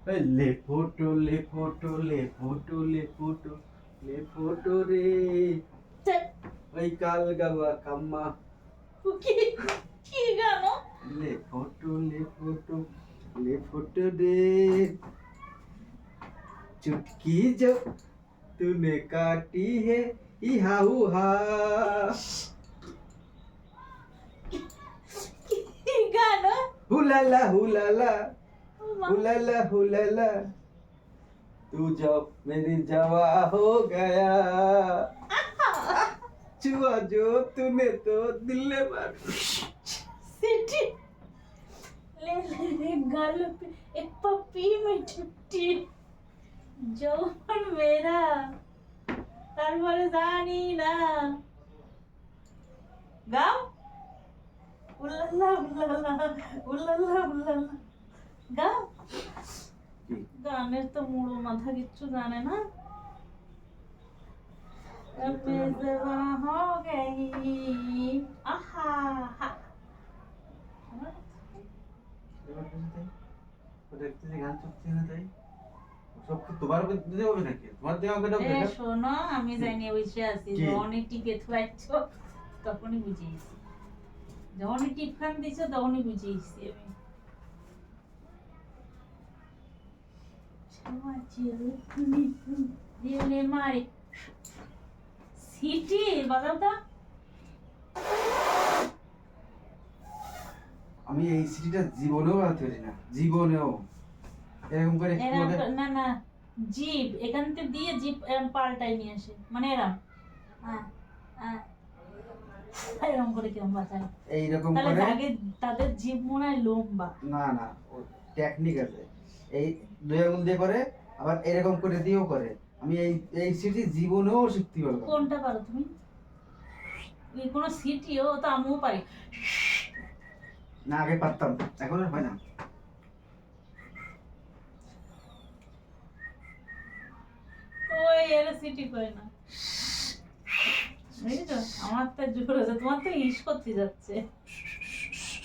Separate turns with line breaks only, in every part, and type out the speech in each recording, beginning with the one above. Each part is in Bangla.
ले फोटो ले फोटो ले फोटो ले फोटो ले फोटो रे ওই কাল গাওয়া কাম্মা
কি গানো
ले फोटो रे चुटकी जो तूने काटी है इहा उहा
কি গানো
हुलाला हुलाला हुलाला हुलाला तू जब मेरी जवा हो गया छुआ जो तूने तो दिल में मार
सिटी ले ले गाल पे एक पप्पी में छुट्टी যৌবন মেরা তারপরে জানি না গাও উল্লাল্লাহ উল্লাল্লাহ উল্লাল্লাহ উল্লাল্লাহ গাও গানের তো মুড়ো মাথা কিচ্ছু জানে না বেজবা হো গই আহা হা
দেখতে গান চলছে না তাই সব তোমার দিতে হবে নাকি তোমার দেওয়া হবে না
এ শোনো আমি জানি ওইসে আছি যখনই টিপে থুয়াইছো তখনই বুঝিয়েছি যখনই টিপখান দিছো তখনই বুঝিয়েছি আমি দিলে মারি সিটি বাজাও তো
আমি এই সিটিটা জীবনেও বানাতে পারি না জীবনেও এরকম করে
না না জিপ এখান থেকে দিয়ে জিপ এরকম পাল্টাই নিয়ে আসে মানে এরকম হ্যাঁ হ্যাঁ এরকম করে কেমন বাঁচায়
এইরকম
তাহলে
করে
আগে তাদের জিপ মনে হয় লম্বা
না না ও টেকনিক আছে এই দুই আঙুল দিয়ে করে আবার এরকম করে দিয়েও করে আমি এই সিটি জীবনেও শিখতে পারবো না।
কোনটা পারো তুমি এই কোন সিটিও তো আমিও পারি
না আগে পারতাম এখন আর হয় না
ওই এর সিটি কই না বুঝছো আমার তো জোর আছে তোমার তো হিস করতে যাচ্ছে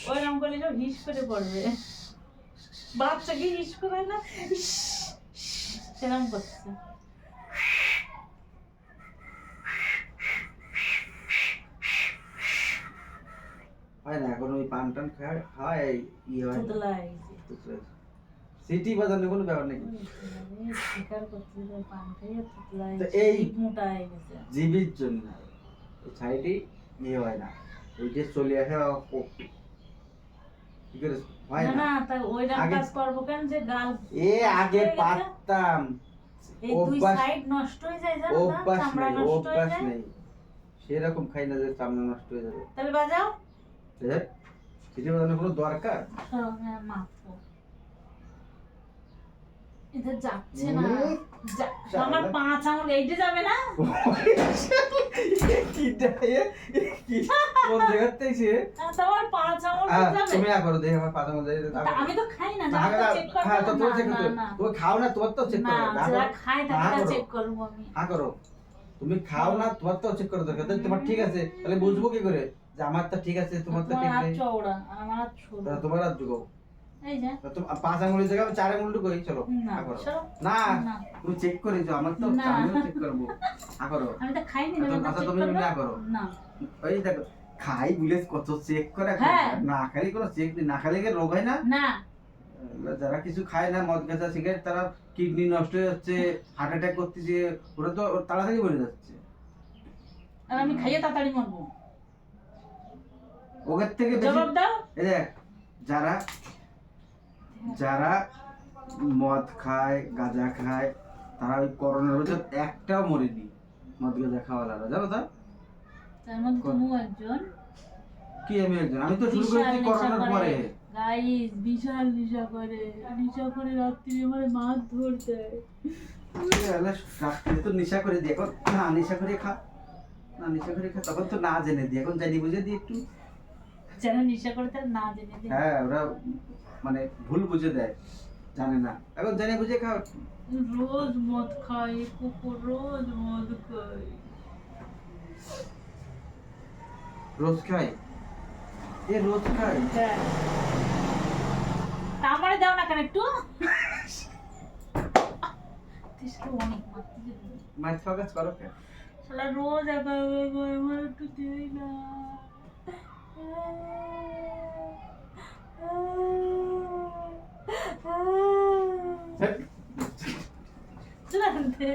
ওই রকম করলে সব হিস করে পড়বে বাচ্চাকে হিস করে না সেরকম করছে
হয় না এখন ওই পান টান খায় ইয়ে হয়
তুতলা
সিটি বাজানোর কোনো ব্যাপার নেই
শিকার করতে পান খাইয়ে তুতলা
তো এই
মোটা হয়ে গেছে
জীবির জন্য এই সাইডে ইয়ে হয় না ওই যে চলে আসে কি করে হয়
না
না
না তা ওইরকম কাজ করবো কেন যে গাল
এ আগে পারতাম
এই দুই
অভ্যাস
সাইড নষ্ট হয়ে যায় জানো না
অভ্যাস
চামড়া
নেই
নষ্ট হয়ে
অভ্যাস
যায়
নেই সেরকম খাই না যে চামড়া নষ্ট হয়ে যাবে
তাহলে বাজাও
সিটি বাজানোর কোনো দরকার
হ্যাঁ মাথো এটা যাচ্ছে না আমার পাঁচ আঙুল এইটা যাবে না
কি দেয় কি কোন জায়গাতে এসে
তোমার পাঁচ আঙুল যাবে
তুমি আ করো দেখে আমার পাঁচ আঙুল
আমি তো খাই না চেক করব
হ্যাঁ তো তুমি চেক করো তুমি খাও না তোমার তো চেক
না
করো
যারা খায় তারা চেক করব আমি
হ্যাঁ করো তুমি খাও না তোমার তো চেক করো দরকার তোমার ঠিক আছে তাহলে বুঝবো কি করে যে আমার তো ঠিক আছে তোমার তো ঠিক নেই
চওড়া আমার হাত ছোট
তোমার আর যুগো
এই যে
তুমি পাঁচ আঙুলের জায়গায় আমি চার আঙুল কই চলো
না
করো
চলো
না
না
তুমি চেক করে যাও আমার তো আমিও চেক করব করো
আমি তো খাই না
আচ্ছা তুমি না করো
না
ওই দেখো খাই বলে কত চেক করে
হ্যাঁ।
না খালি কোনো চেক না খালি কি রোগ হয় না
না
যারা কিছু খায় না মদ গাঁজা সিগারেট তারা কিডনি নষ্ট হয়ে যাচ্ছে হার্ট অ্যাটাক করতেছে ওরা তো তাড়াতাড়ি মরে যাচ্ছে
আর আমি খাইয়ে তাড়াতাড়ি মরবো
ওদের থেকে বেশি
জবাব দাও
এই দেখ যারা যারা মদ খায় গাঁজা খায় তারা ওই করোনার ভিতর একটাও মরেনি মদ গাঁজা খাওয়ালারা জানো তো
তার মধ্যে তুমিও একজন
কি আমি একজন আমি তো শুরু করেছি করোনার পরে
গাইস বিশাল নেশা করে রাত্রি আমার মাছ ধরতে
রাত্রে তো নেশা করে দিয়ে এখন না নেশা করে খা না নেশা করে খা তখন তো না জেনে দিই এখন জানি বুঝে দিই একটু
যারা নেশা করে তারা না জেনে দেয়
হ্যাঁ ওরা মানে ভুল বুঝে দেয় জানে না এখন জানে বুঝে খা
রোজ মদ খায় কুকুর রোজ মদ খায়
রোজ খায় এ রোজ খায়
আমারে দাও না কেন একটু
মাছ খাওয়া কাজ করো কেন?
শালা রোজ একা একা করে আমার একটু দেই না।
হ্যাঁ?
চলে আনতে